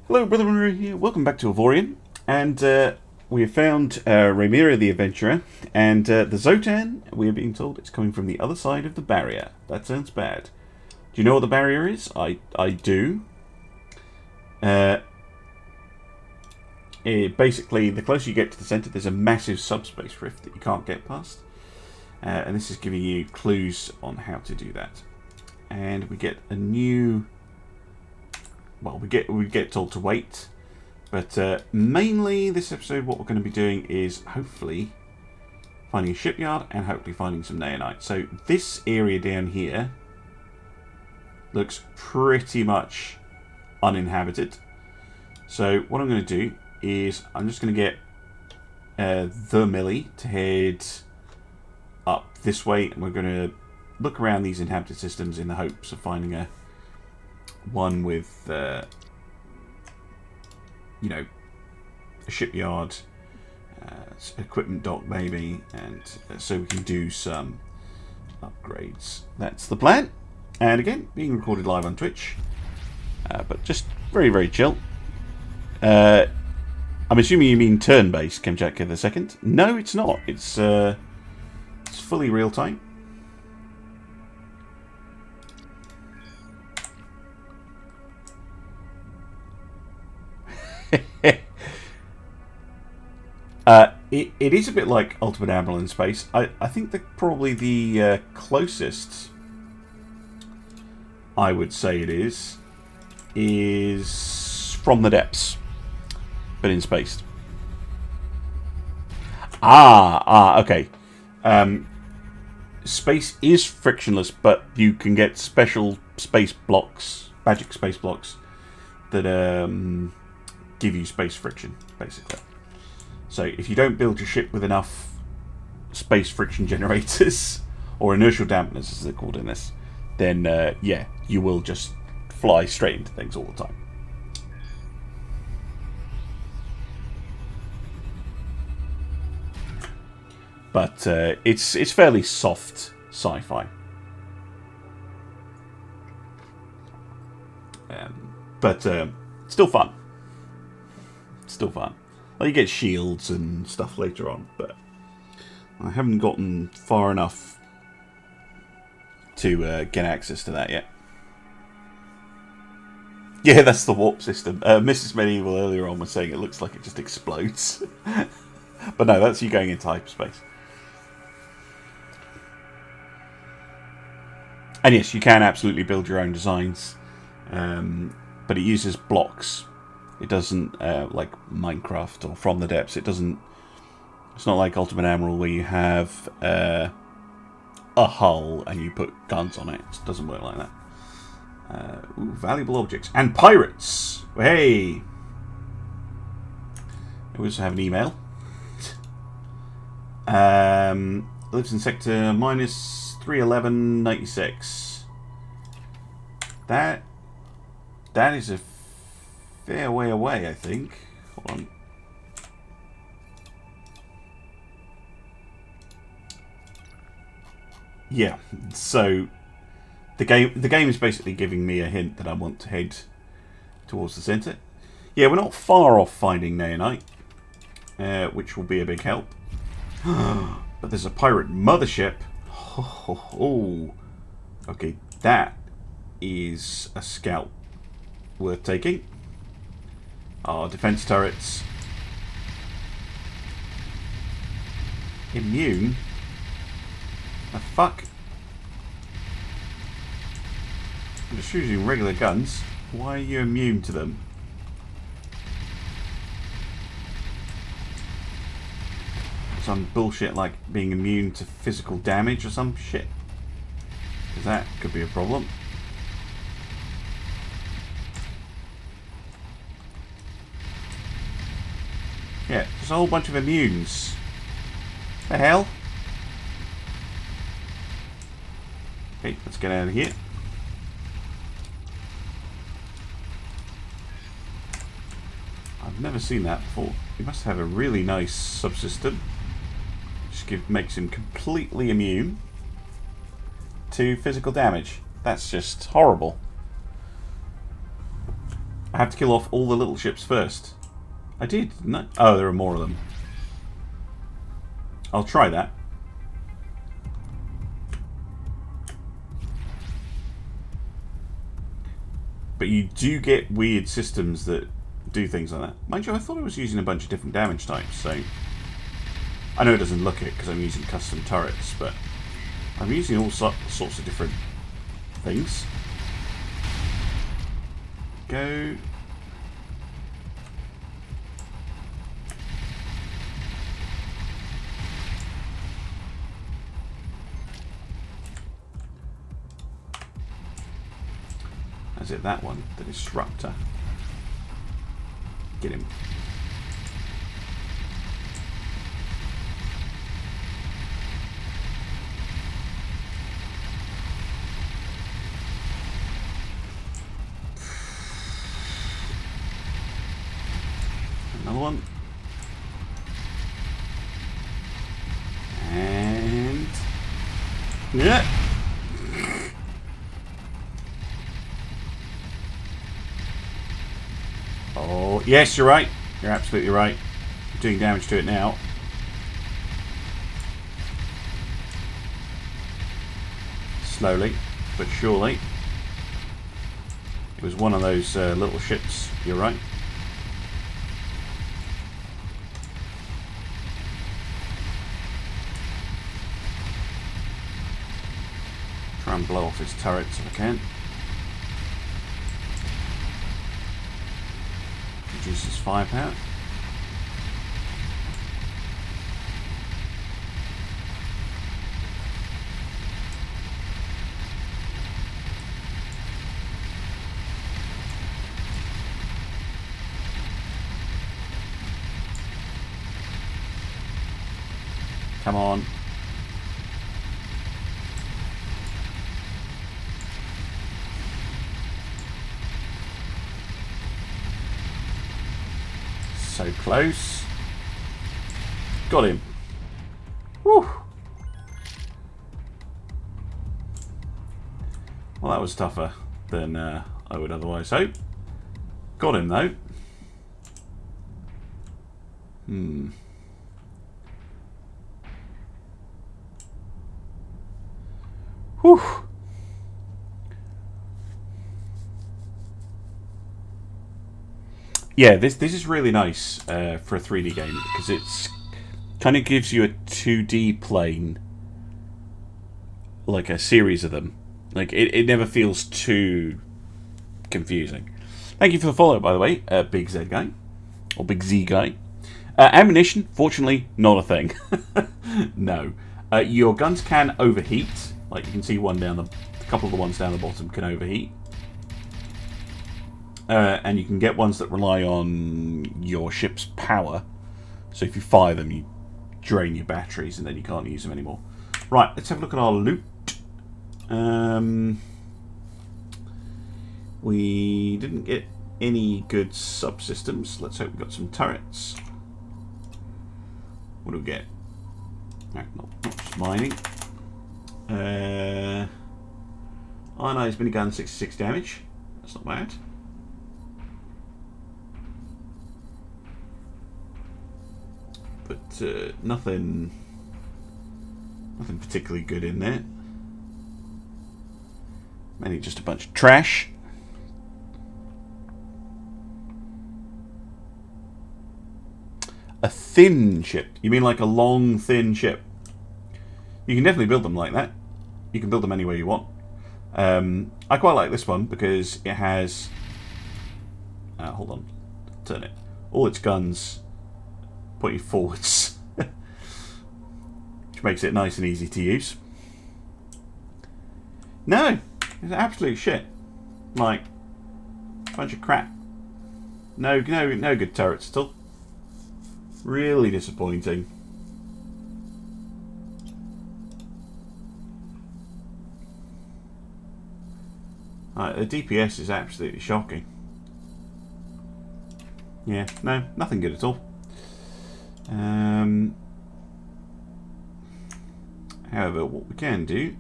Hello, Brother Maria here. Welcome back to Avorion. And we have found Rhaenyra the Adventurer. And the Zotan, we are being told it's coming from the other side of the barrier. That sounds bad. Do you know what the barrier is? I do. Basically, the closer you get to the centre, there's a massive subspace rift that you can't get past. And this is giving you clues on how to do that. And we get a new... Well, we get told to wait, but mainly this episode what we're going to be doing is hopefully finding a shipyard and hopefully finding some naonite. So this area down here looks pretty much uninhabited. So what I'm going to do is I'm just going to get the Millie to head up this way, and we're going to look around these inhabited systems in the hopes of finding a one with, you know, a shipyard, equipment dock maybe, and so we can do some upgrades. That's the plan. And again, being recorded live on Twitch, but just very, very chill. I'm assuming you mean turn-based, Kemchaka the Second. No, it's not. It's fully real-time. It is a bit like Ultimate Admiral in space. I think that probably the closest I would say it is From the Depths, but in space. Okay. Space is frictionless, but you can get special space blocks, magic space blocks, that give you space friction, basically. So if you don't build your ship with enough space friction generators, or inertial dampeners as they're called in this, then yeah, you will just fly straight into things all the time. But it's fairly soft sci-fi. But still fun. Still fun. Well, you get shields and stuff later on, but I haven't gotten far enough to get access to that yet. Yeah, that's the warp system. Mrs. Medieval earlier on was saying it looks like it just explodes. But no, that's you going into hyperspace. And yes, you can absolutely build your own designs, but it uses blocks. It doesn't, like Minecraft or From the Depths, it doesn't... It's not like Ultimate Admiral where you have a hull and you put guns on it. It doesn't work like that. Ooh, valuable objects. And pirates! Hey! I also have an email. Lives in sector minus 311.96. That is a fair way away, I think. Hold on. Yeah, so the game is basically giving me a hint that I want to head towards the centre. Yeah, we're not far off finding naonite, which will be a big help. But there's a pirate mothership. Oh, okay, that is a scout worth taking. Our defense turrets. Immune? The fuck? I'm just using regular guns. Why are you immune to them? Some bullshit like being immune to physical damage or some shit. Because that could be a problem. Yeah, just a whole bunch of immunes. The hell? Okay, let's get out of here. I've never seen that before. He must have a really nice subsystem. Just makes him completely immune to physical damage. That's just horrible. I have to kill off all the little ships first. I did, didn't I? Oh, there are more of them. I'll try that. But you do get weird systems that do things like that. Mind you, I thought I was using a bunch of different damage types, so... I know it doesn't look it because I'm using custom turrets, but I'm using all sorts of different things. Go. Is it that one? The disruptor. Get him. Another one. And... yeah. Oh, yes, you're right. You're absolutely right. I'm doing damage to it now. Slowly, but surely. It was one of those little ships. You're right. Try and blow off his turrets if I can. Reduces firepower. Come on. So close. Got him. Whew. Well, that was tougher than I would otherwise hope. Got him, though. Whew. Yeah, this is really nice for a 3D game because it's kind of gives you a 2D plane, like a series of them. Like it never feels too confusing. Thank you for the follow, by the way, Big Z guy or Big Z guy. Ammunition, fortunately, not a thing. No, your guns can overheat. Like you can see one down a couple of the ones down the bottom can overheat. And you can get ones that rely on your ship's power. So if you fire them, you drain your batteries and then you can't use them anymore. Right, let's have a look at our loot. We didn't get any good subsystems. Let's hope we got some turrets. What do we get? No, not just mining. Ionized minigun, 66 damage. That's not bad. But nothing particularly good in there. Mainly just a bunch of trash. A thin ship? You mean like a long, thin ship? You can definitely build them like that. You can build them any way you want. I quite like this one because it has... hold on. Turn it. All its guns point you forwards. Which makes it nice and easy to use. No! It's absolute shit. Like, bunch of crap. No good turrets at all. Really disappointing. The DPS is absolutely shocking. Yeah, no, nothing good at all. However, what we can do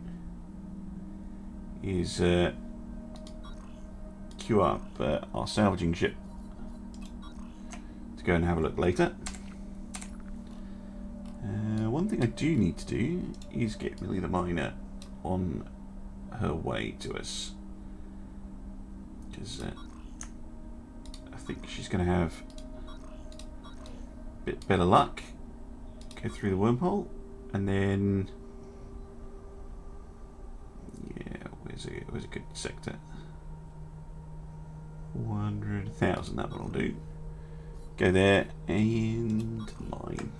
is queue up our salvaging ship to go and have a look later. One thing I do need to do is get Millie the Miner on her way to us, because I think she's going to have a bit better luck. Go through the wormhole, and then yeah, where's a good sector? 400,000. That one will do. Go there and mine.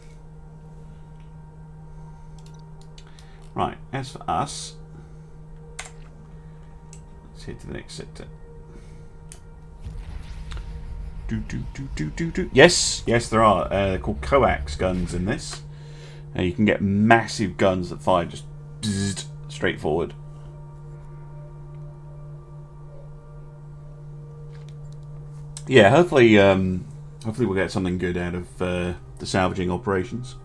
Right, as for us, let's head to the next sector. Yes, there are. They're called coax guns in this. You can get massive guns that fire just bzzzt, straight forward. Yeah, hopefully we'll get something good out of the salvaging operations.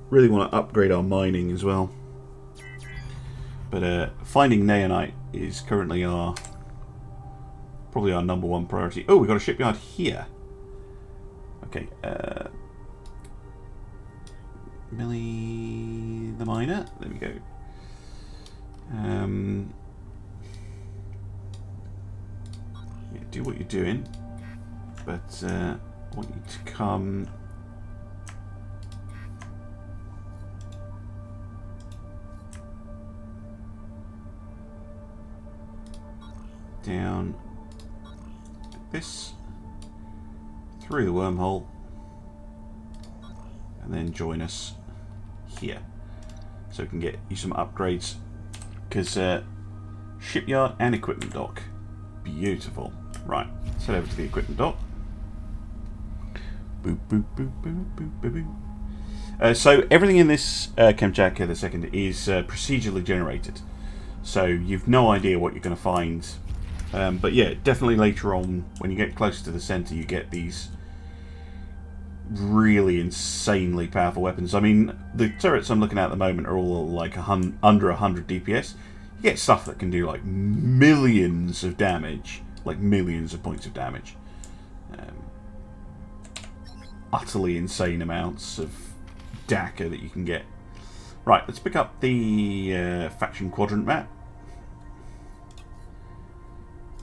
Really want to upgrade our mining as well, but finding naonite is currently probably our #1 priority. Oh, we've got a shipyard here. Okay, Millie the Miner. There we go. Yeah, do what you're doing, but I want you to come down like this, through the wormhole, and then join us here, so we can get you some upgrades, because shipyard and equipment dock, beautiful. Right, let's head over to the equipment dock. Boop, boop, boop, boop, boop, boop, boop. So everything in this Kamchatka the second is procedurally generated, so you've no idea what you're going to find. But yeah, definitely later on, when you get closer to the centre, you get these really insanely powerful weapons. I mean, the turrets I'm looking at the moment are all like under 100 DPS. You get stuff that can do like millions of damage, like millions of points of damage. Utterly insane amounts of DACA that you can get. Right, let's pick up the faction quadrant map.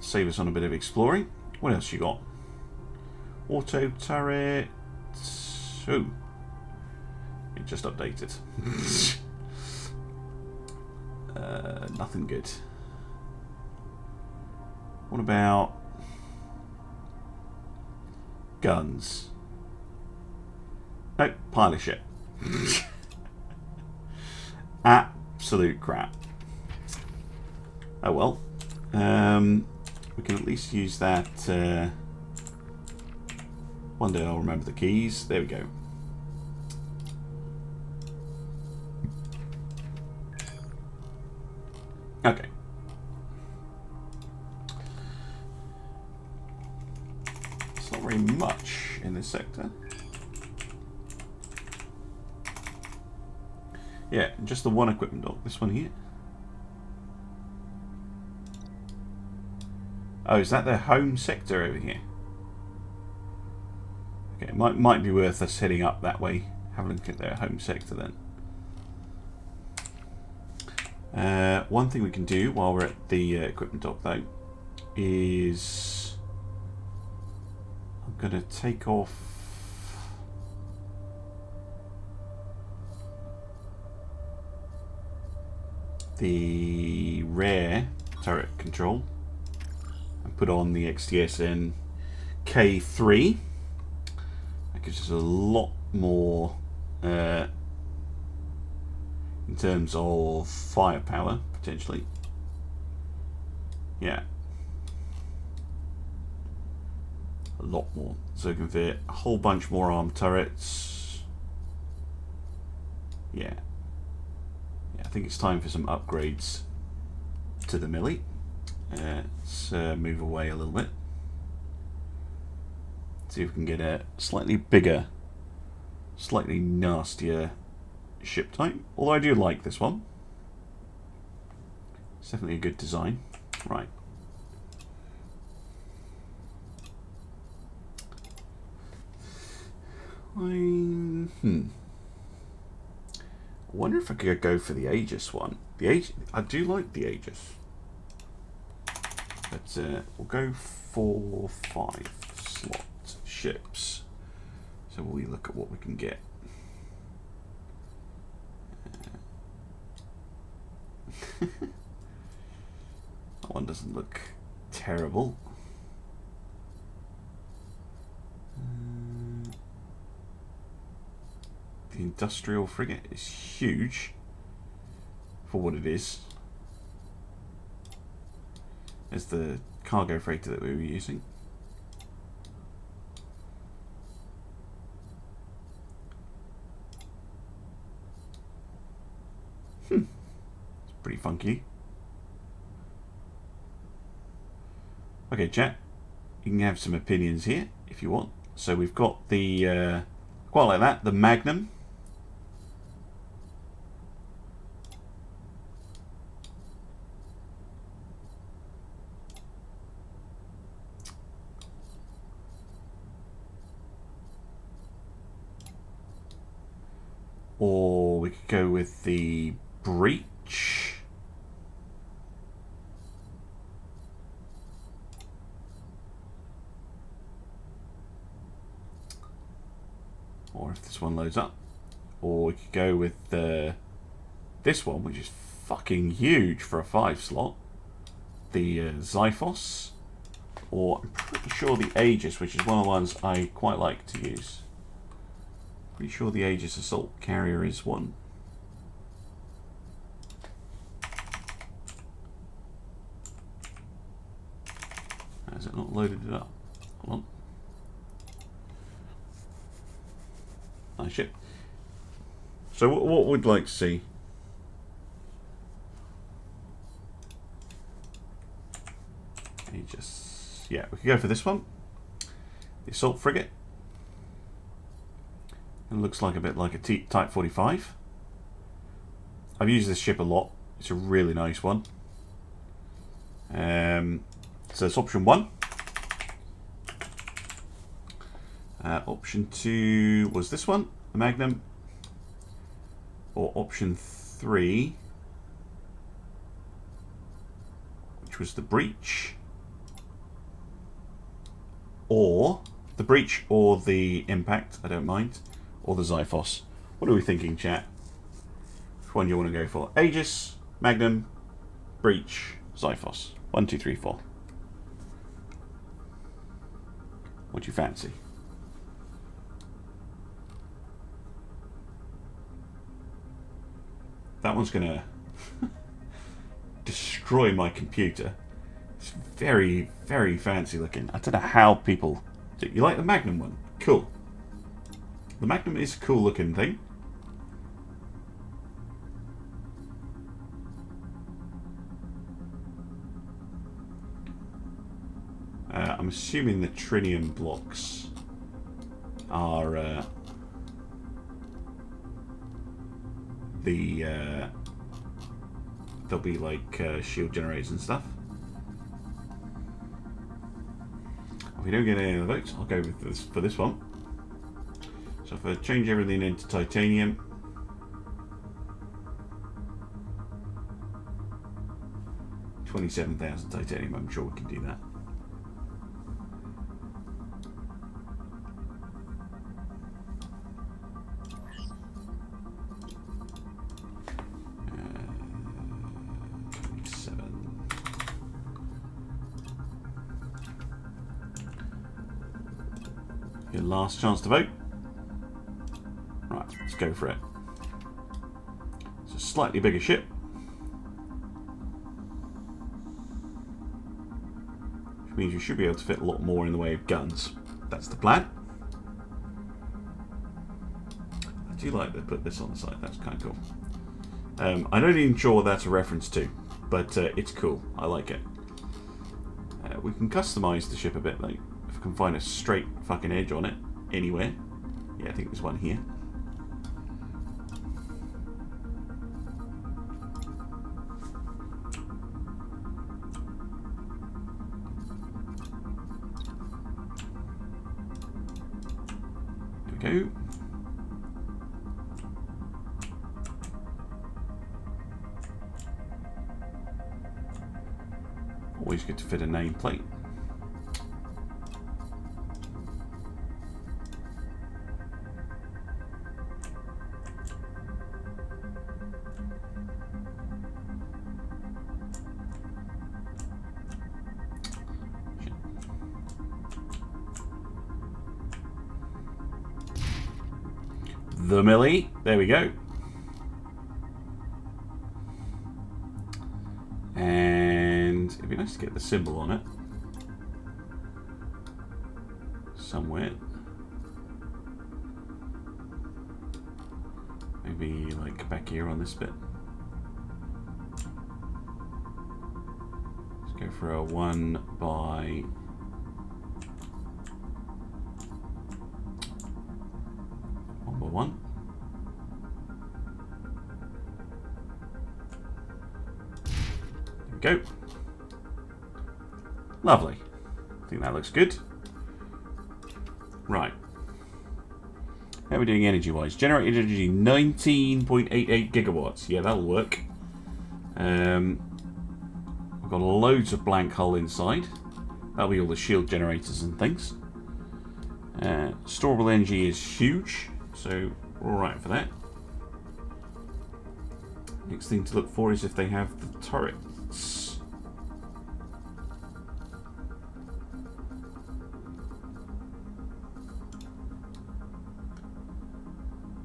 Save us on a bit of exploring. What else you got? Auto turret. Oh, it just updated. Nothing good. What about guns? Nope, pilot ship. Absolute crap. Oh well. We can at least use that. One day I'll remember the keys. There we go. Okay. It's not very much in this sector. Yeah, just the one equipment dock. This one here. Oh, is that their home sector over here? Okay, it might be worth us heading up that way. Have a look at their home sector then. One thing we can do while we're at the equipment dock though is I'm going to take off the rare turret control and put on the XTSN K3. That gives us a lot more in terms of firepower, potentially. Yeah. A lot more. So we can fit a whole bunch more armed turrets. Yeah. I think it's time for some upgrades to the Millie. Let's move away a little bit. See if we can get a slightly bigger, slightly nastier ship type. Although I do like this one. It's definitely a good design. Right. I wonder if I could go for the Aegis one. I do like the Aegis. But we'll go for 5 slot ships. So we'll look at what we can get. That one doesn't look terrible. The industrial frigate is huge for what it is. As the cargo freighter that we were using. It's pretty funky. Okay, chat. You can have some opinions here if you want. So we've got the quite like that, the Magnum. Or we could go with the Breach. Or if this one loads up. Or we could go with this one, which is fucking huge for a 5 slot. The Xiphos. Or I'm pretty sure the Aegis, which is one of the ones I quite like to use. Pretty sure the Aegis assault carrier is one. Has it not loaded it up? Hold on. Nice ship. So what we'd like to see? Aegis. Yeah, we could go for this one. The assault frigate. It looks like a bit like a Type 45. I've used this ship a lot. It's a really nice one. So it's option 1. Option 2 was this one, the Magnum. Or option 3, which was the Breach. Or the Breach or the Impact, I don't mind. Or the Xiphos. What are we thinking, chat? Which one do you want to go for? Aegis, Magnum, Breach, Xiphos. 1, 2, 3, 4. What do you fancy? That one's going to destroy my computer. It's very, very fancy looking. I don't know how people... You like the Magnum one? Cool. The Magnum is a cool looking thing. I'm assuming the trinium blocks are they'll be like shield generators and stuff. If we don't get any of the votes, I'll go with this for this one. So if I change everything into titanium, $27,000 titanium, I'm sure we can do that. Your last chance to vote. Right, let's go for it. It's a slightly bigger ship. Which means you should be able to fit a lot more in the way of guns. That's the plan. I do like to put this on the side, that's kind of cool. I'm not even sure what that's a reference to, but it's cool. I like it. We can customize the ship a bit, like if I can find a straight fucking edge on it anywhere. Yeah, I think there's one here. we go. Always good to fit a nameplate. The Millie, there we go. And it'd be nice to get the symbol on it somewhere. Maybe like back here on this bit. Let's go for a 1 by 1. There we go. Lovely. I think that looks good. Right. How are we doing energy-wise? Generated energy 19.88 gigawatts. Yeah, that'll work. We've got loads of blank hull inside. That'll be all the shield generators and things. Storable energy is huge, so we're alright for that. Next thing to look for is if they have the turrets.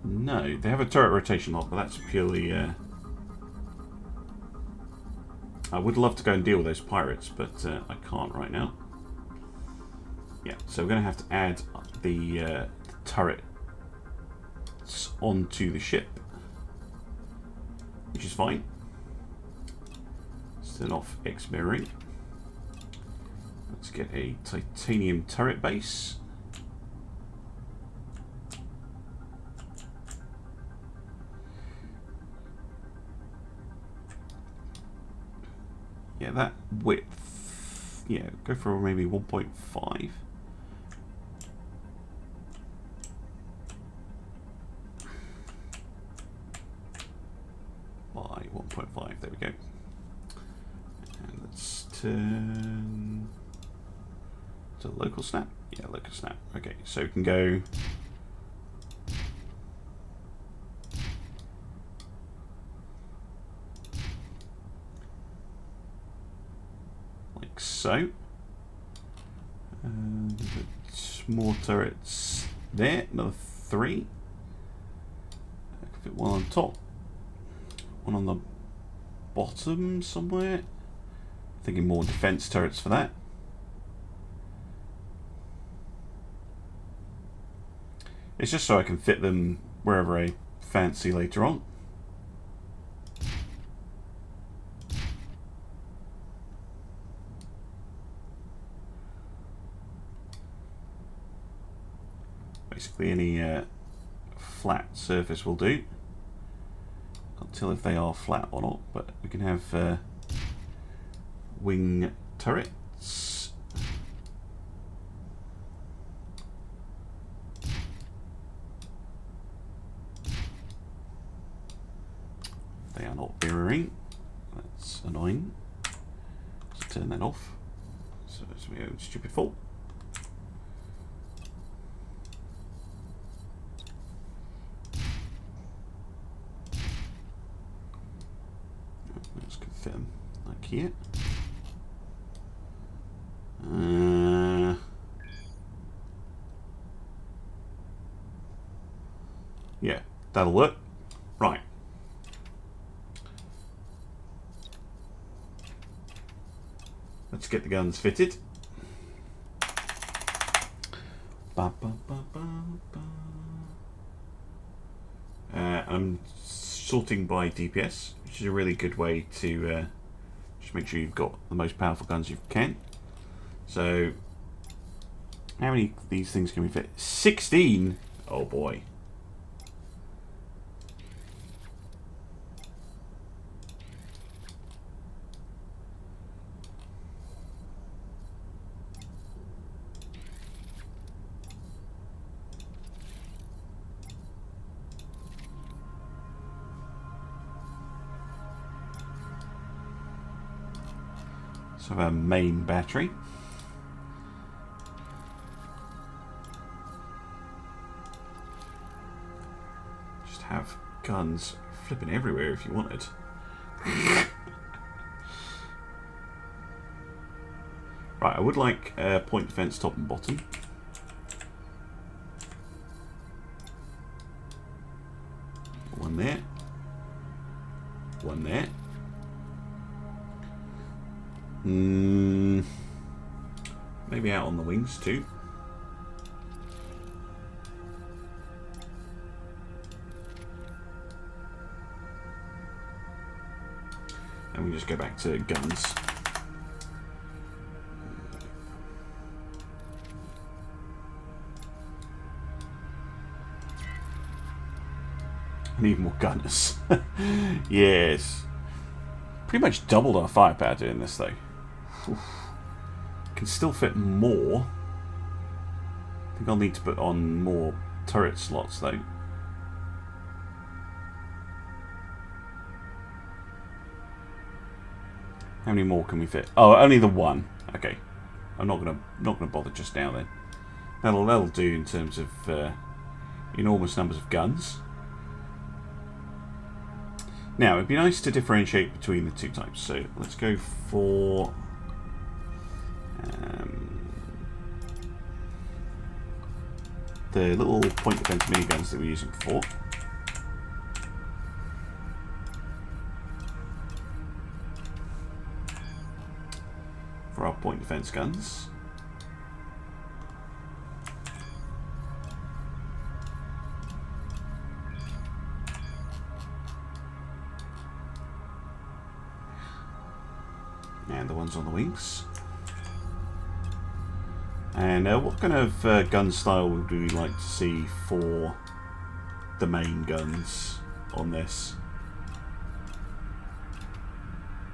No, they have a turret rotation lock, but that's purely... I would love to go and deal with those pirates, but I can't right now. Yeah, so we're going to have to add the turret onto the ship, which is fine. Turn off X mirroring. Let's get a titanium turret base. Yeah, that width. Yeah, go for maybe 1.5. By 1.5, there we go. And let's turn to local snap. Yeah, local snap. Okay, so we can go like so. And more turrets there, another 3. I can fit one on top. One on the bottom somewhere. Thinking more defense turrets for that. It's just so I can fit them wherever I fancy later on. Basically any flat surface will do. Can't tell if they are flat or not, but we can have wing turrets. They are not mirroring. That's annoying. Let's turn that off. So it's my own stupid fault. Let's fit them like here. Yeah, that'll work. Right. Let's get the guns fitted. I'm sorting by DPS, which is a really good way to just make sure you've got the most powerful guns you can. So, how many of these things can we fit? 16! Oh boy. Let's have our main battery. Just have guns flipping everywhere if you wanted. Right, I would like point defense top and bottom. One there. One there. Maybe out on the wings too. And we just go back to guns. I need more gunners. Yes. Pretty much doubled our firepower doing this though. Oof. Can still fit more. I think I'll need to put on more turret slots though. How many more can we fit? Oh, only the one. Okay. I'm not gonna bother just now then. That'll do in terms of enormous numbers of guns. Now, it'd be nice to differentiate between the two types. So let's go for the little point defense miniguns that we were using before. For our point defense guns. And the ones on the wings. And what kind of gun style would we like to see for the main guns on this?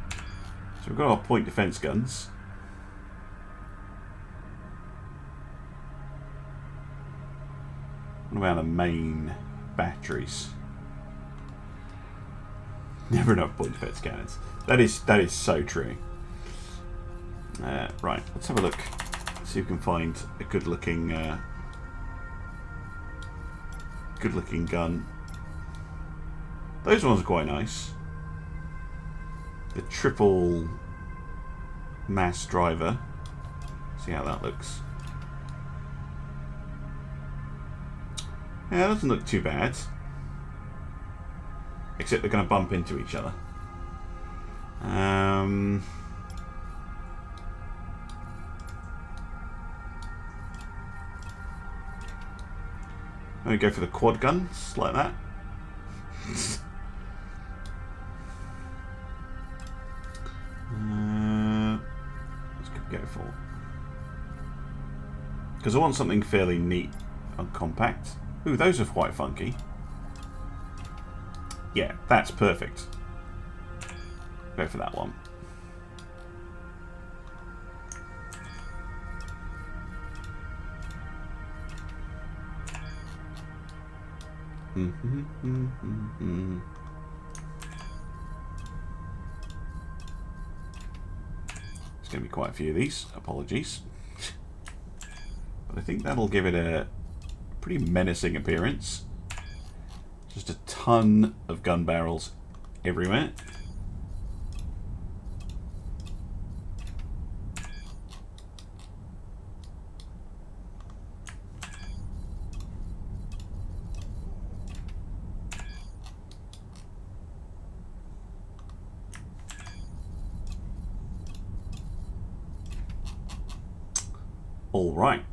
So we've got our point defense guns. What about the main batteries? Never enough point defense cannons. That is so true. Right, let's have a look. See if we can find a good-looking gun. Those ones are quite nice. The triple mass driver. See how that looks. Yeah, that doesn't look too bad. Except they're going to bump into each other. Let me go for the quad guns, like that. Let's go for. Because I want something fairly neat and compact. Ooh, those are quite funky. Yeah, that's perfect. Go for that one. There's going to be quite a few of these. Apologies. But I think that'll give it a pretty menacing appearance. Just a ton of gun barrels everywhere. All right,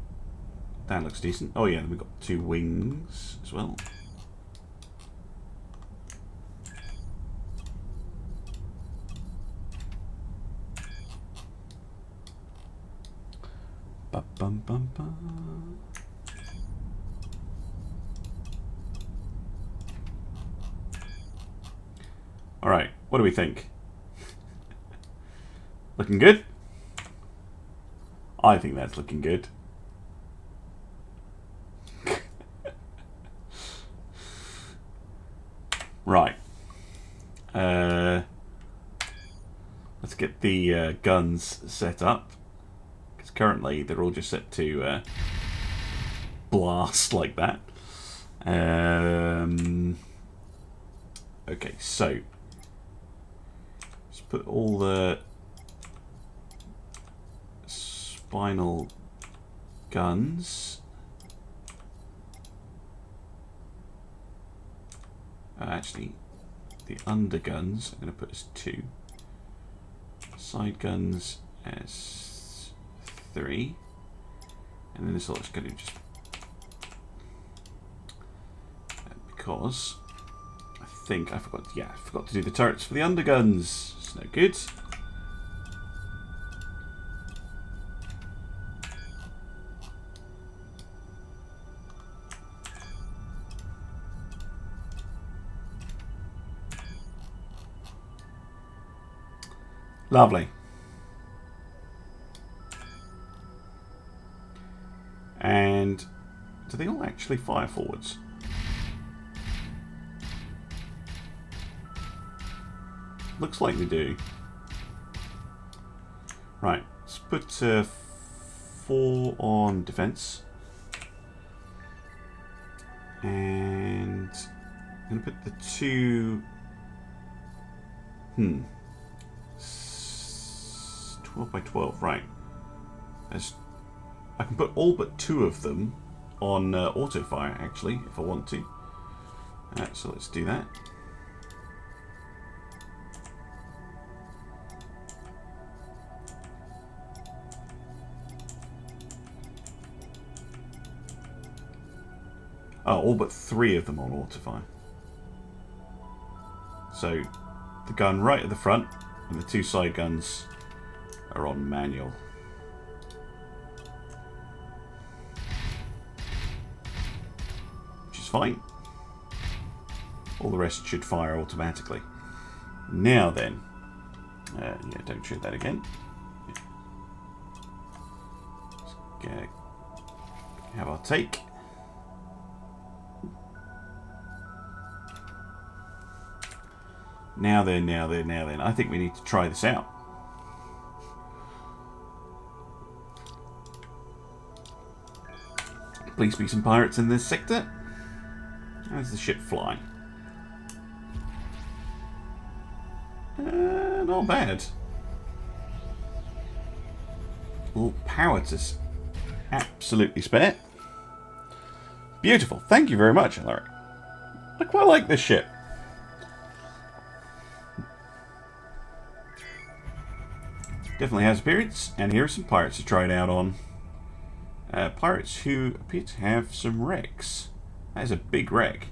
that looks decent. Oh yeah, we've got two wings as well. Ba bum bum bum. All right, what do we think? Looking good? I think that's looking good. Right. Let's get the guns set up. Because currently they're all just set to blast like that. Okay, so let's put all the spinal guns. Actually, the underguns I'm going to put as 2. Side guns as 3. And then this lot's going to just... because I think I forgot... yeah, I forgot to do the turrets for the underguns. It's no good. Lovely. And do they all actually fire forwards? Looks like they do. Right, let's put 4 on defense. And I'm going to put the 2... 12 by 12, right. I can put all but 2 of them on auto fire, actually, if I want to. So let's do that. Oh, all but 3 of them on auto fire. So the gun right at the front and the 2 side guns are on manual. Which is fine. All the rest should fire automatically. Now then. Yeah, don't shoot that again. Let's have our take. Now then. I think we need to try this out. Please be some pirates in this sector. How's the ship fly? Not bad. All power to absolutely spare. Beautiful. Thank you very much, Alerik. I quite like this ship. Definitely has appearance, and here are some pirates to try it out on. Pirates who appear to have some wrecks. That is a big wreck.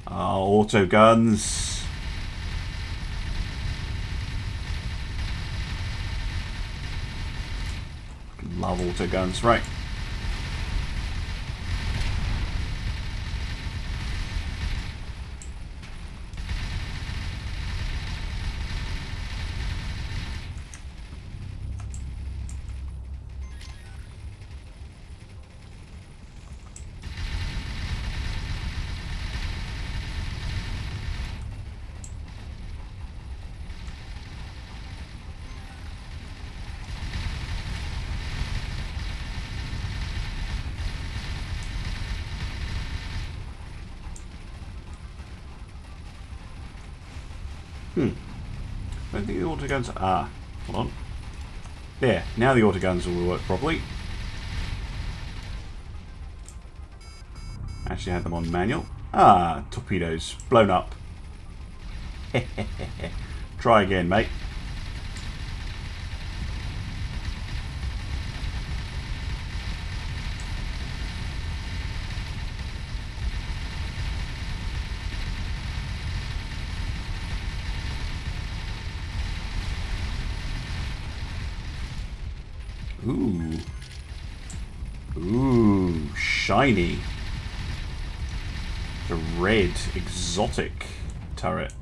Auto guns. Love auto guns, right? I don't think the autoguns are. Hold on. There. Now the autoguns will work properly. Actually had them on manual. Torpedoes. Blown up. Try again, mate. Ooh. Ooh, shiny. The red exotic turret.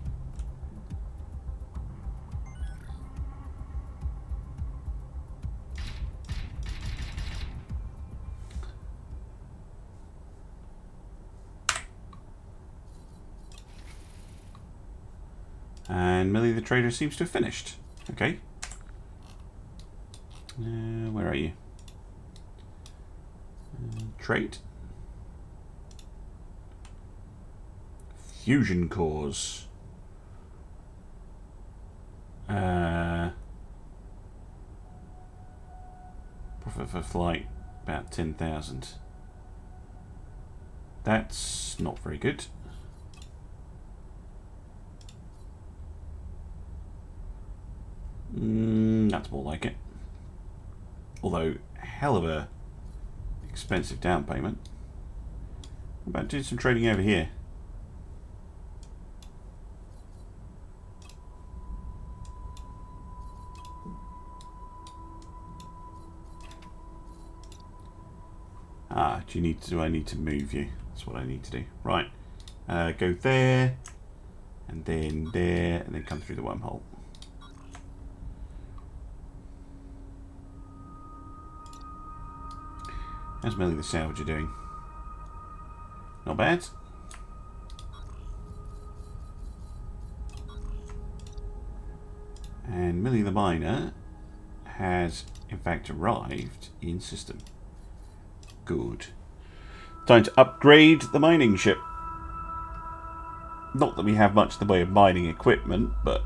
And Millie the trader seems to have finished. Okay. Where are you? Trait. Fusion cores. Profit for flight about 10,000. That's not very good. That's more like it. Although, hell of a expensive down payment. What about doing some trading over here? Do I need to move you? That's what I need to do. Right. Go there, and then come through the wormhole. How's Millie the Salvager doing? Not bad. And Millie the Miner has, in fact, arrived in system. Good. Time to upgrade the mining ship. Not that we have much in the way of mining equipment, but,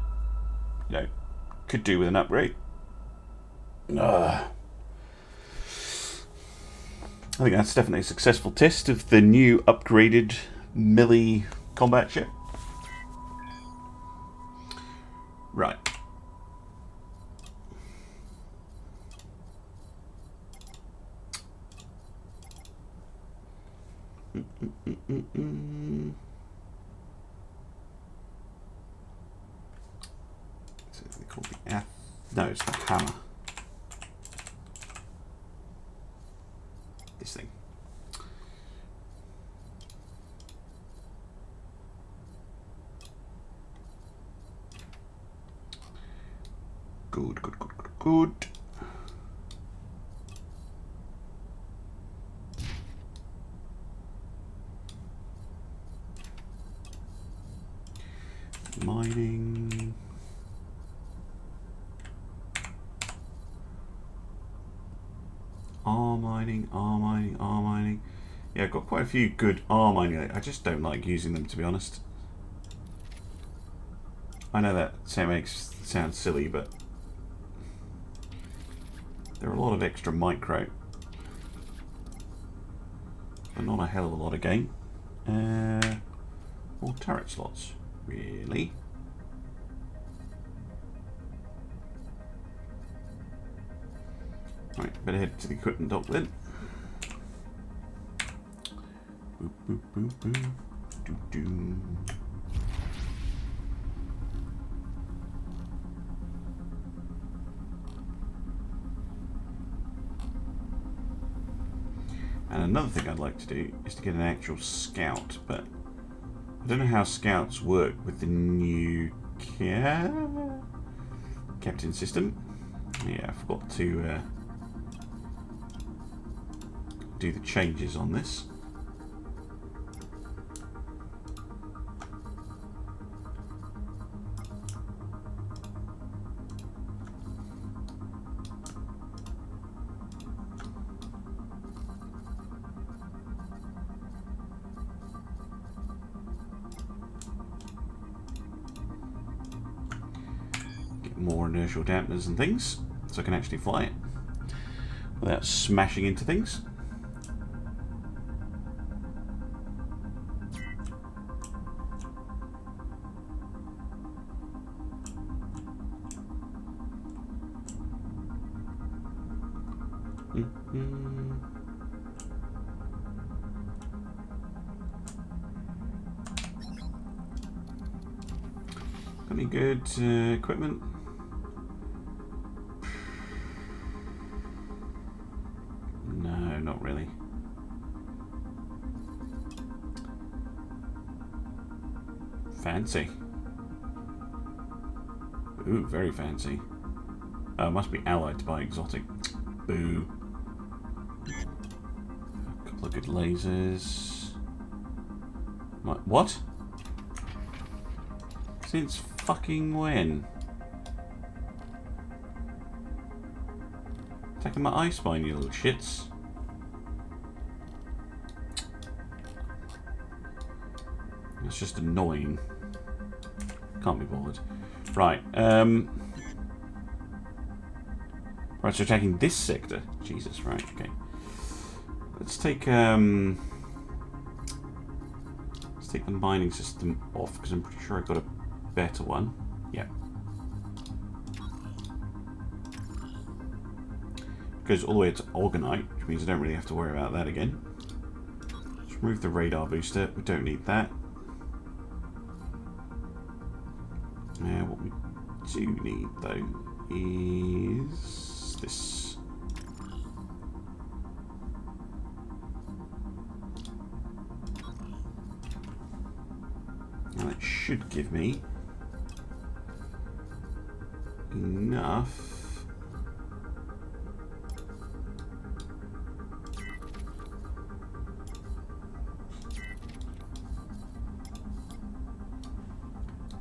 you know, could do with an upgrade. I think that's definitely a successful test of the new upgraded Millie combat ship. Right. So they call the no, it's the hammer. This thing. Good. Mining. R mining. Yeah, I've got quite a few good R mining. I just don't like using them, to be honest. I know that sounds silly, but there are a lot of extra micro, but not a hell of a lot of gain. More turret slots, really. Right, better head to the equipment dock then. Boop. Doo. And another thing I'd like to do is to get an actual scout, but I don't know how scouts work with the new captain system. Yeah, I forgot to do the changes on this. Get more inertial dampeners and things so I can actually fly it without smashing into things. Got any good equipment? No, not really. Fancy. Ooh, very fancy. Must be allied to buy exotic. Boo. A couple of good lasers. What? Since fucking when? Attacking my ice mine, you little shits. It's just annoying. Can't be bothered. Right, right, so attacking this sector. Jesus, right, okay. Let's take the mining system off, because I'm pretty sure I've got a better one. Yeah. Goes all the way to Orgonite, which means I don't really have to worry about that again. Let's remove the radar booster. We don't need that. What we do need, though, is this. Now that should give me enough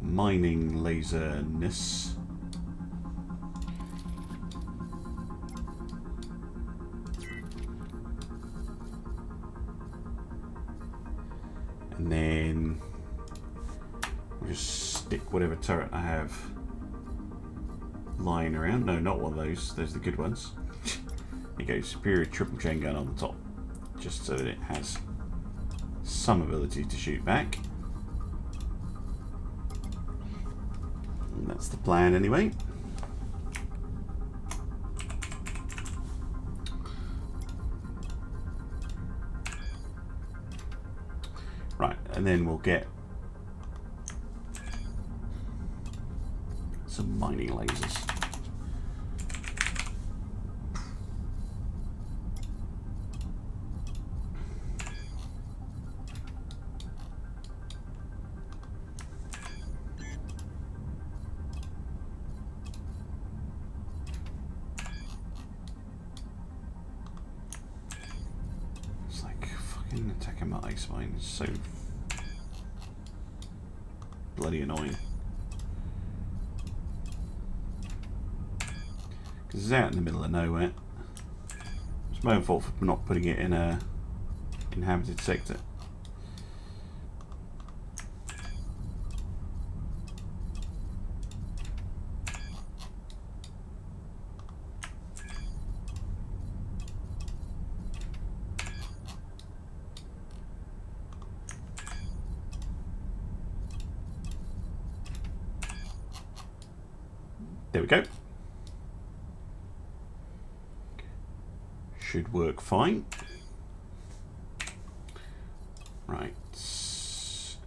mining laserness. And then we'll just stick whatever turret I have lying around. No, not one of those. Those are the good ones. There you go, superior triple chain gun on the top. Just so that it has some ability to shoot back. And that's the plan anyway. Right, and then we'll get some mining lasers. It's like fucking attacking my ice mine is so bloody annoying. Because it's out in the middle of nowhere. It's my own fault for not putting it in a inhabited sector. There we go. Should work fine. Right. It's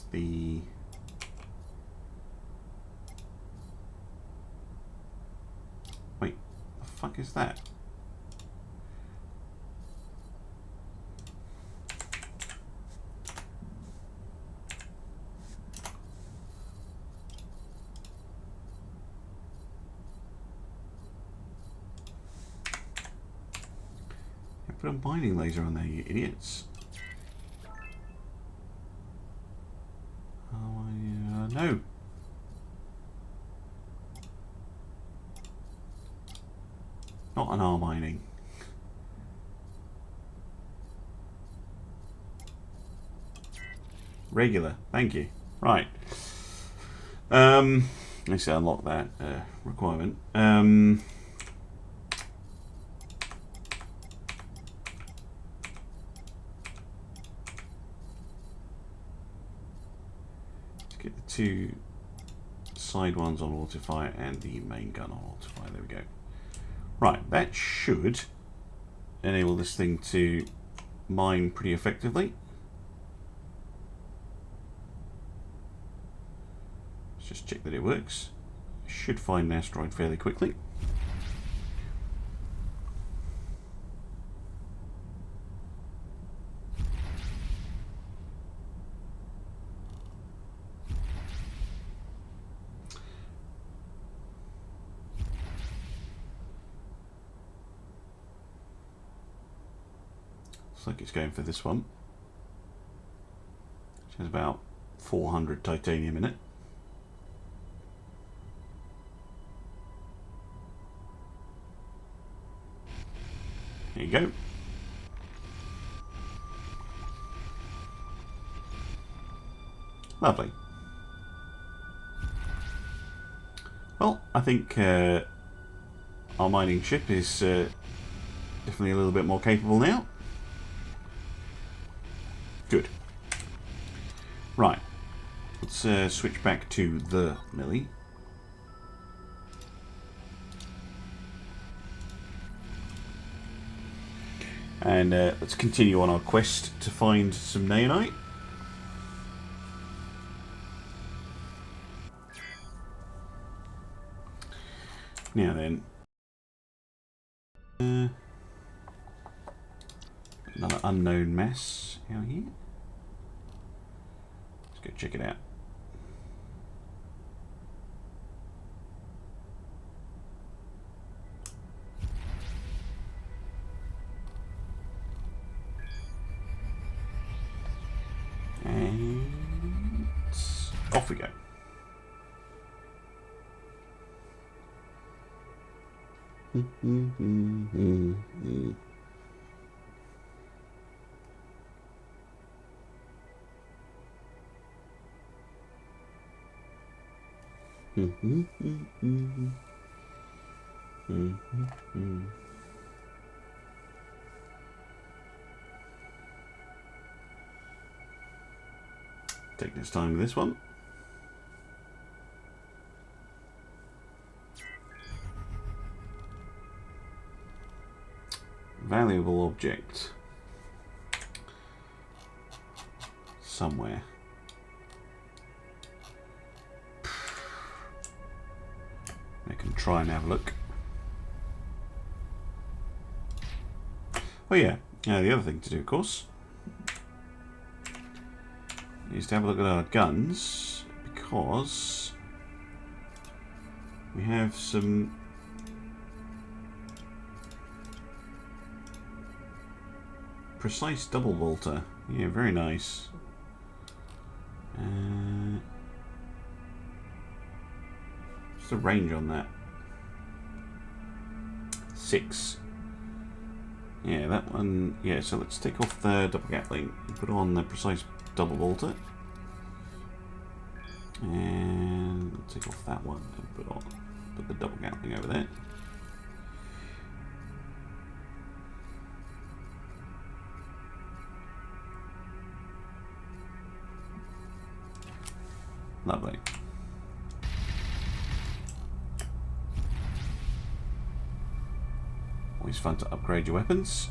the wait, the fuck is that? Put a mining laser on there, you idiots. Oh, no. Not an R mining. Regular, thank you. Right. Let's unlock that requirement. Get the two side ones on autofire and the main gun on autofire. There we go. Right, that should enable this thing to mine pretty effectively. Let's just check that it works. Should find an asteroid fairly quickly. Like it's going for this one, which has about 400 titanium in it. There you go. Lovely. Well, I think our mining ship is definitely a little bit more capable now. Good. Right. Let's switch back to the Millie. And let's continue on our quest to find some naonite. Now then, another unknown mass out here. Let's go check it out. And off we go. Take this time with this one. Valuable object. Somewhere. I can try and have a look. Oh yeah, the other thing to do, of course, is to have a look at our guns, because we have some precise double bolter. Yeah, very nice. What's the range on that? 6. Yeah, that one. Yeah, so let's take off the double gatling and put on the precise double bolter, and we'll take off that one and put the double gatling over there. Lovely. Always fun to upgrade your weapons.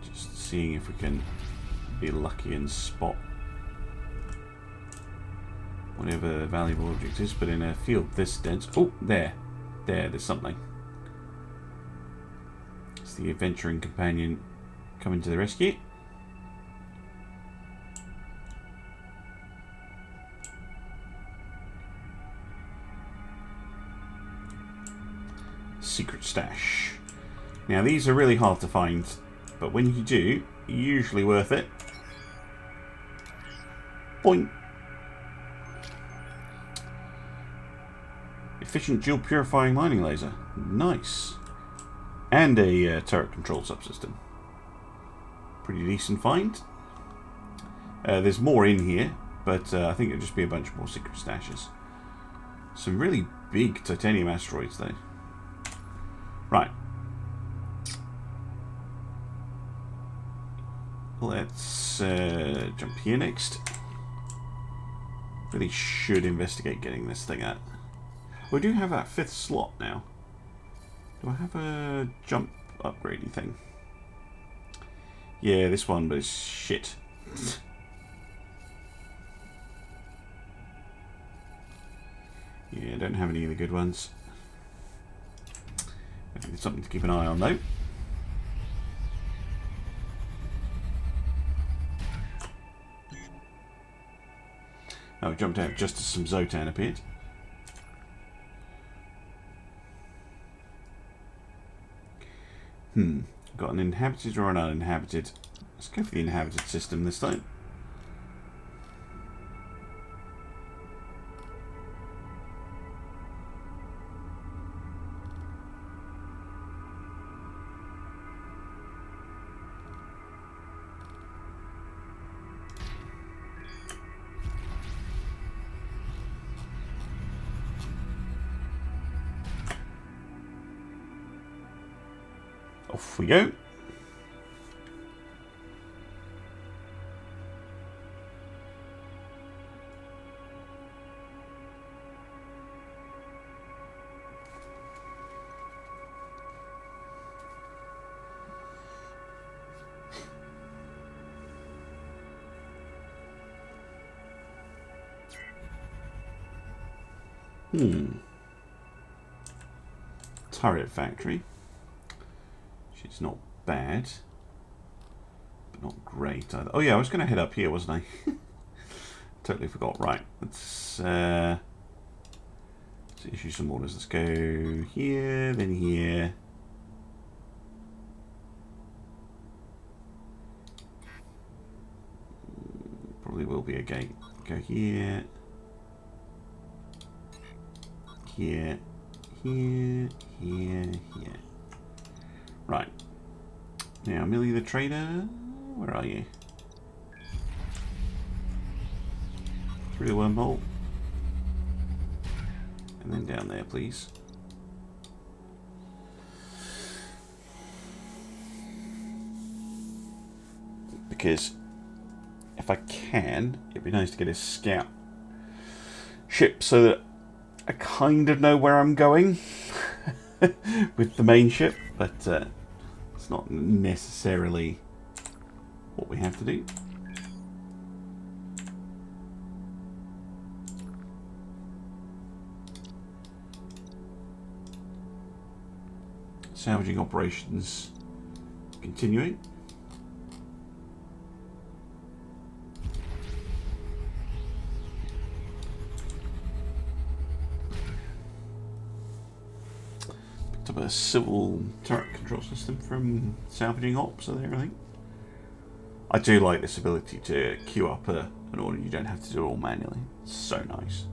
Just seeing if we can be lucky and spot whatever valuable object is, but in a field this dense. Oh, there's something. It's the adventuring companion coming to the rescue. Secret stash. Now these are really hard to find, but when you do, usually worth it. Boing. Efficient dual purifying mining laser. Nice. And a turret control subsystem. Pretty decent find. There's more in here, but I think it'll just be a bunch more secret stashes. Some really big titanium asteroids though. Right. Let's jump here next. Really should investigate getting this thing out. We do have that 5th slot now. Do I have a jump upgrading thing? Yeah, this one, but it's shit. Yeah, I don't have any of the good ones. I think it's something to keep an eye on though. Oh, we jumped out just as some Zotan appeared. Got an inhabited or an uninhabited? Let's go for the inhabited system this time. Off we go. Turret factory. She's not bad, but not great either. Oh yeah, I was going to head up here, wasn't I? Totally forgot. Right, let's issue some orders. Let's go here, then here. Probably will be a gate. Go here. Here, here, here, here. Right. Now, Millie the Trader, where are you? Through the wormhole. And then down there, please. Because if I can, it'd be nice to get a scout ship so that I kind of know where I'm going with the main ship, but it's not necessarily what we have to do. Salvaging operations continuing. A civil turret control system from salvaging ops there, I think. I do like this ability to queue up an order. You don't have to do it all manually. It's so nice.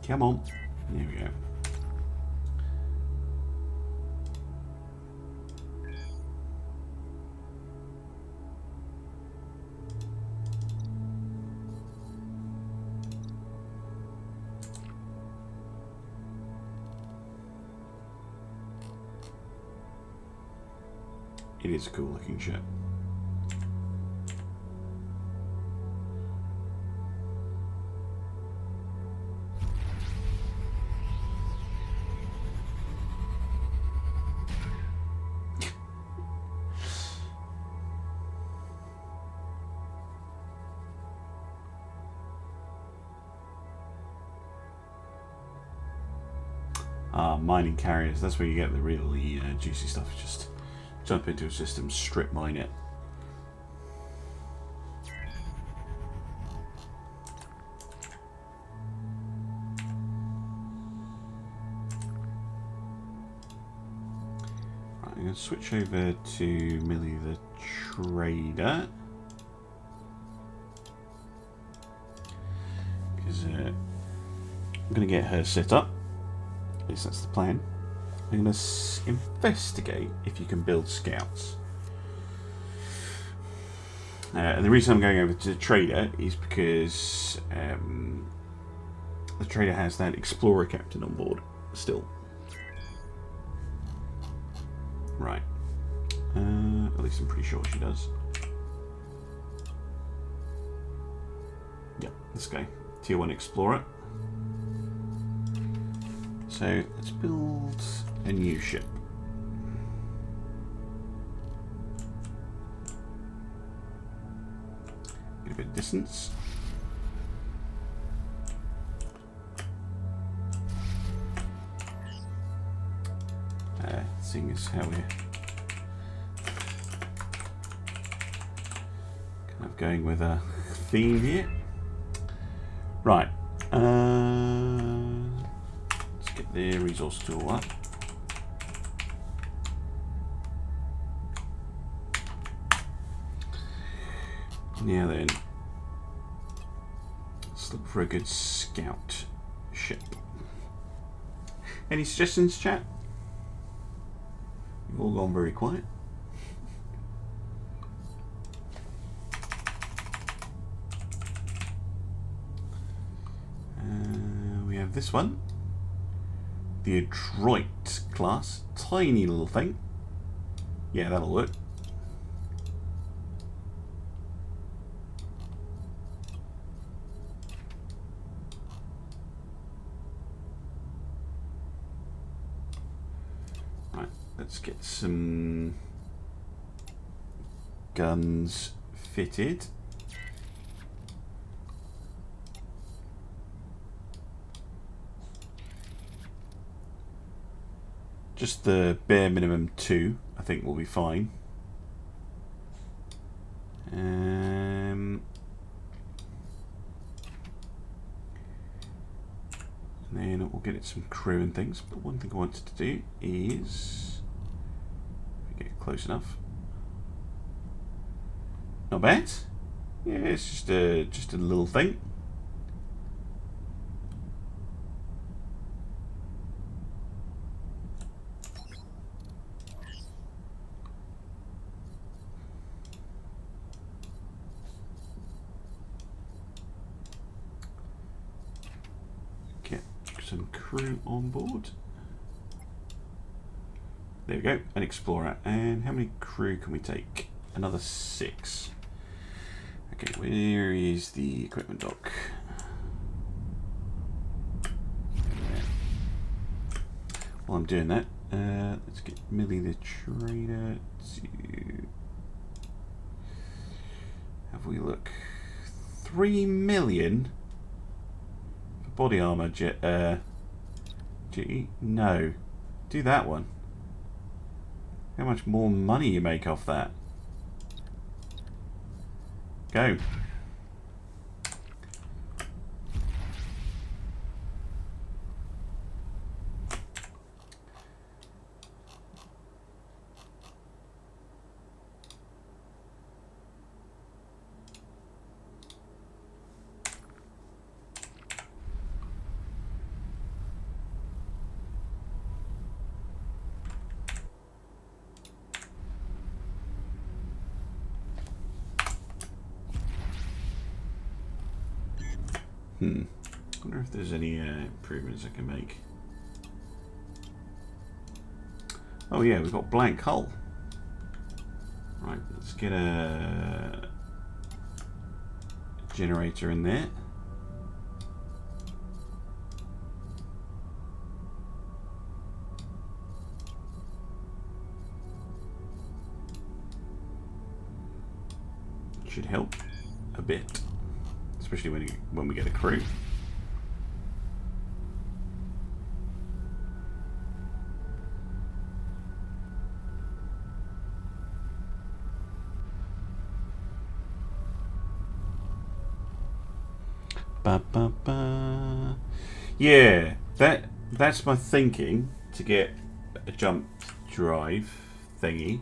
Come on. There we go. It is a cool looking ship. Mining carriers, that's where you get the really juicy stuff. Just jump into a system, strip mine it. Right, I'm going to switch over to Millie the Trader. Because I'm going to get her set up. At least that's the plan. I'm going to investigate if you can build scouts. And the reason I'm going over to the trader is because the trader has that explorer captain on board still. Right. At least I'm pretty sure she does. Yeah, let's go. Tier 1 explorer. So let's build a new ship. distance. Seeing as how we're kind of going with a theme here. Right. Let's get the resource tool up. Now then, let's look for a good scout ship. Any suggestions, chat? You've all gone very quiet. We have this one, the Adroit class, tiny little thing. Yeah, that'll work. Let's get some guns fitted. Just the bare minimum 2, I think, will be fine. And then we'll get it some crew and things. But one thing I wanted to do is get close enough. Not bad. Yeah, it's just a little thing. Get some crew on board. There we go, an explorer. And how many crew can we take? Another 6. Okay, where is the equipment dock? While I'm doing that, let's get Millie the trader to have we look. 3 million for body armor. GE? No, do that one. How much more money you make off that? Go. I wonder if there's any improvements I can make. Oh yeah, we've got blank hull. Right, let's get a generator in there. Should help a bit. Especially when we get a crew. Ba, ba, ba. Yeah, that's my thinking, to get a jump drive thingy.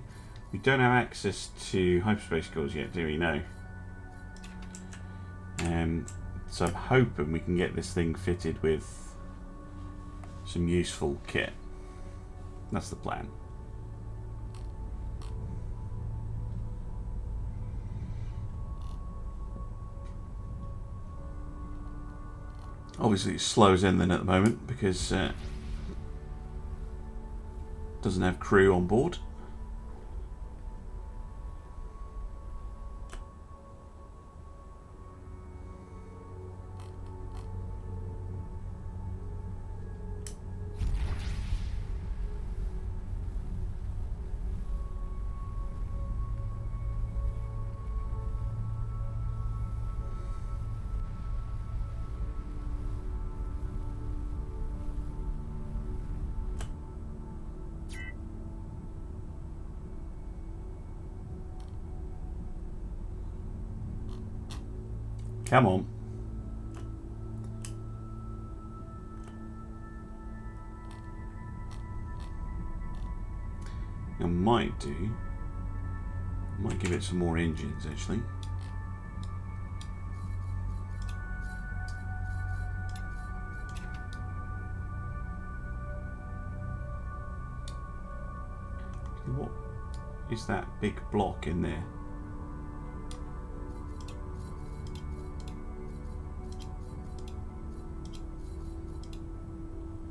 We don't have access to hyperspace cores yet, do we? No. So I'm hoping we can get this thing fitted with some useful kit. That's the plan. Obviously it slows in then at the moment because it doesn't have crew on board. Come on. I might give it some more engines actually. What is that big block in there?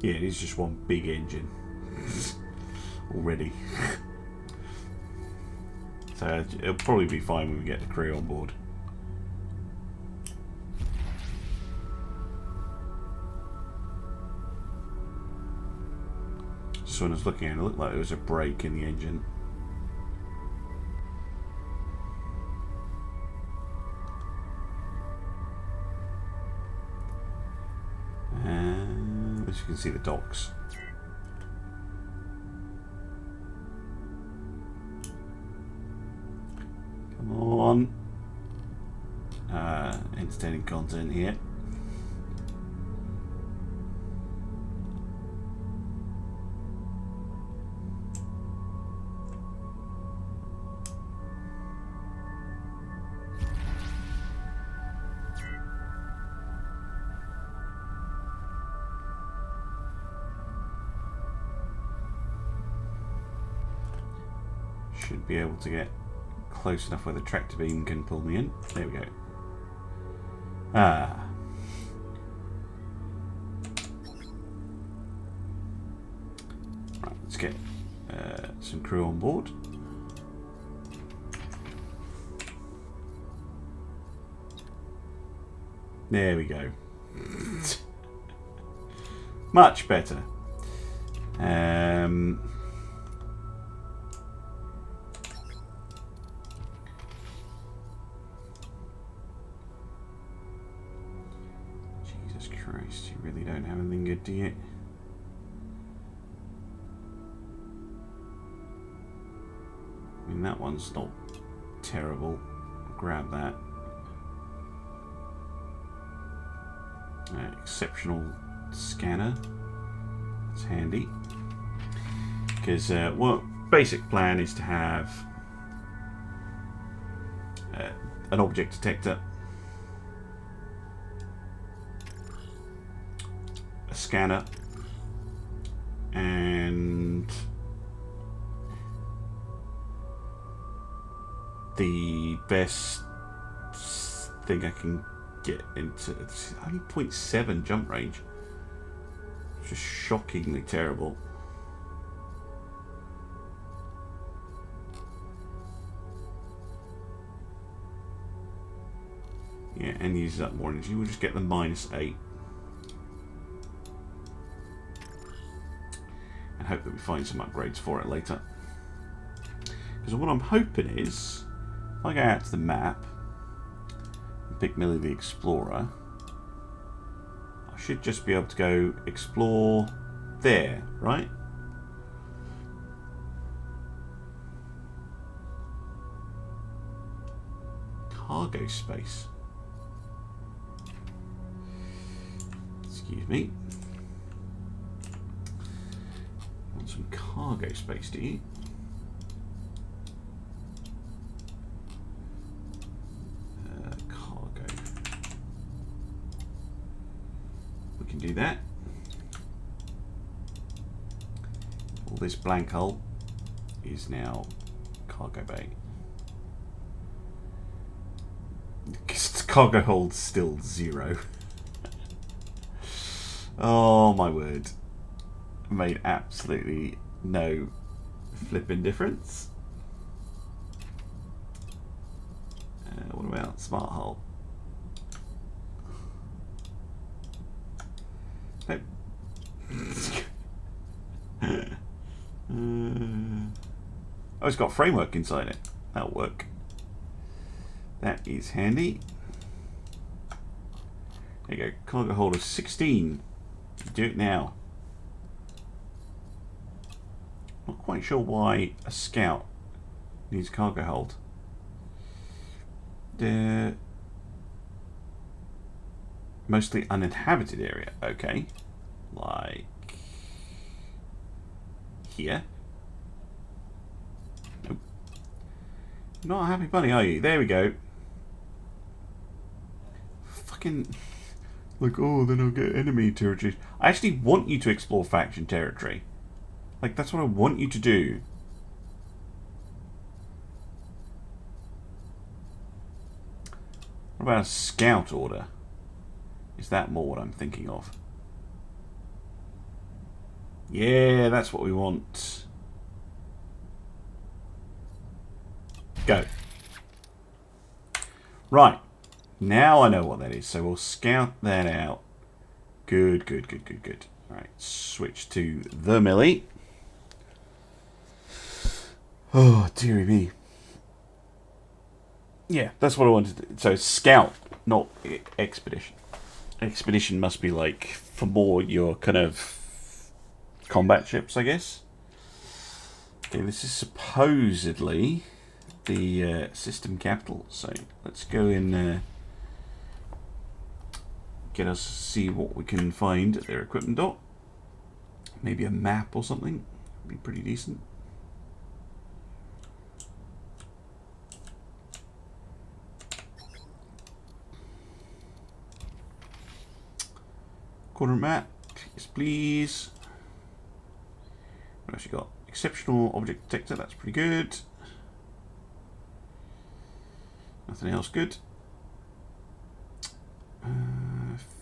Yeah, it is just one big engine already. So it'll probably be fine when we get the crew on board. Just when I was looking at it, it looked like there was a break in the engine. And as you can see, the docks. Come on. Entertaining content here. Should be able to get close enough where the tractor beam can pull me in. There we go. Ah. Right, let's get some crew on board. There we go. Much better. Jesus Christ, you really don't have anything good, do you? I mean, that one's not terrible. Grab that. Exceptional scanner. That's handy. Because, well, basic plan is to have an object detector, a scanner, and the best thing I can get into. It's only 0.7 jump range. It's just shockingly terrible. Yeah, and uses up more energy. We'll just get the -8. And hope that we find some upgrades for it later. Because what I'm hoping is, if I go out to the map and pick Millie the Explorer, I should just be able to go explore there, right? Cargo space. Excuse me. Want some cargo space, do you? Cargo. We can do that. All this blank hull is now cargo bay. Cargo hold's still 0. Oh my word. Made absolutely no flipping difference. What about smart hull? Nope. Oh, it's got framework inside it. That'll work. That is handy. There you go. Cargo hold of 16. Do it now. Not quite sure why a scout needs cargo hold. Mostly uninhabited area. Okay. Like here. Nope. Not a happy bunny, are you? There we go. Fucking... Like, oh, then I'll get enemy territory. I actually want you to explore faction territory. Like, that's what I want you to do. What about a scout order? Is that more what I'm thinking of? Yeah, that's what we want. Go. Right. Now I know what that is. So we'll scout that out. Good, good, good, good, good. Alright, switch to the melee. Oh, dearie me. Yeah, that's what I wanted to do. So scout, not expedition. Expedition must be like for more your kind of combat ships, I guess. Okay, this is supposedly the system capital. So let's go in, get us to see what we can find at their equipment dock. Maybe a map or something. Would be pretty decent. Corner map, yes please. What else you got? Exceptional object detector, that's pretty good. Nothing else good.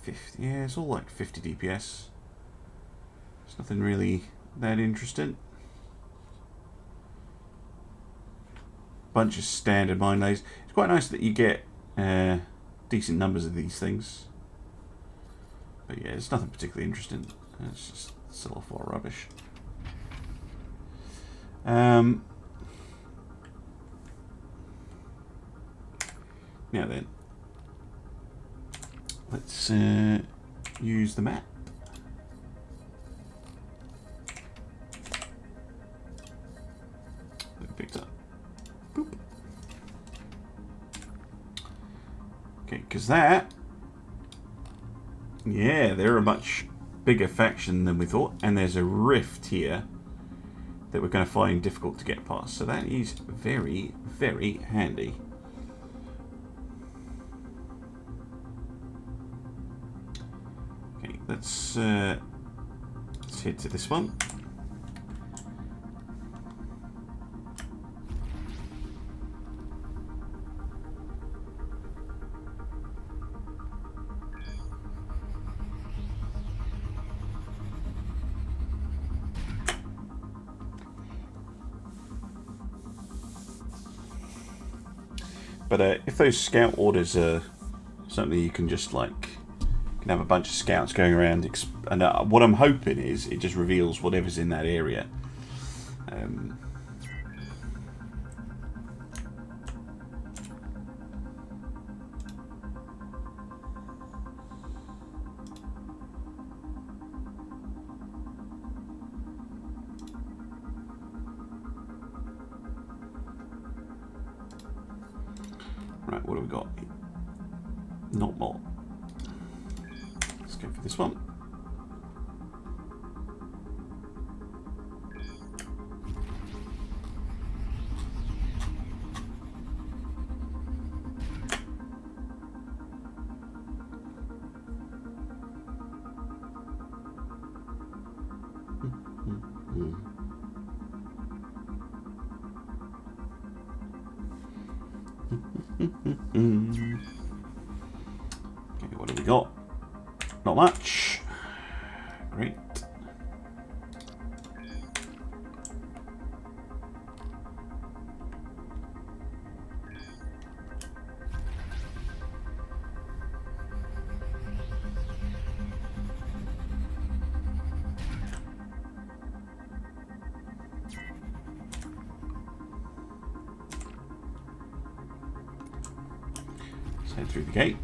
50, yeah, it's all like 50 DPS. There's nothing really that interesting. Bunch of standard mine layers. It's quite nice that you get decent numbers of these things. But yeah, it's nothing particularly interesting. It's just still a lot of rubbish. Now then, let's use the map. Picked up. Boop. Okay, because that. Yeah, they're a much bigger faction than we thought, and there's a rift here that we're going to find difficult to get past. So that is very, very handy. Okay, let's head to this one. But if those scout orders are something you can just like, you can have a bunch of scouts going around, and what I'm hoping is it just reveals whatever's in that area. Right, what do we got? Not more. Let's go for this one. Okay, what do we got? Not much. Great. Let's head through the gate.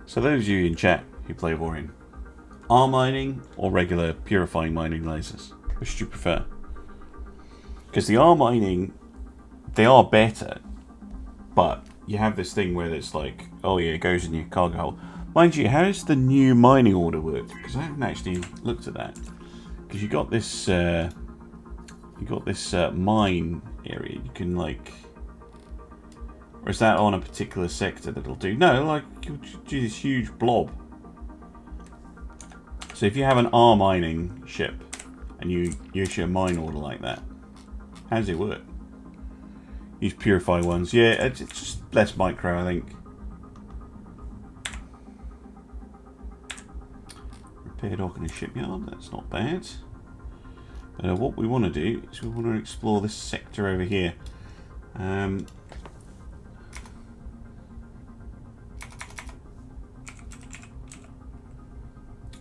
So those of you in chat who play Avorion, R mining or regular purifying mining lasers, which do you prefer? Because the R mining, they are better, but you have this thing where it's like, oh yeah, it goes in your cargo hold. Mind you, how does the new mining order work? Because I haven't actually looked at that. Because you got this mine area. You can like, or is that on a particular sector that'll do? No, like you do this huge blob. So if you have an R mining ship and you issue a mine order like that, how does it work? Use purify ones. Yeah, it's just less micro, I think. Repair dock in a shipyard. That's not bad. What we want to do is we want to explore this sector over here.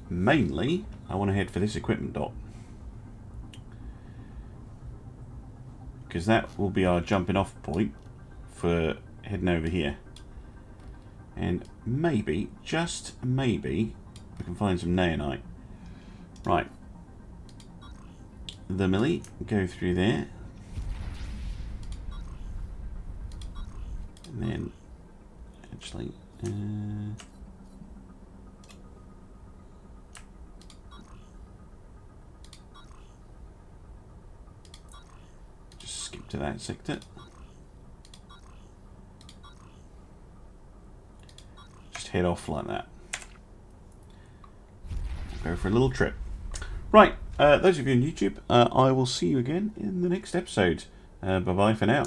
Mainly, I want to head for this equipment dock. Because that will be our jumping off point for heading over here. And maybe, just maybe, we can find some naonite. Right. The millie, go through there. And then, actually, just skip to that sector. Just head off like that. Go for a little trip. Right, those of you on YouTube, I will see you again in the next episode. Bye-bye for now.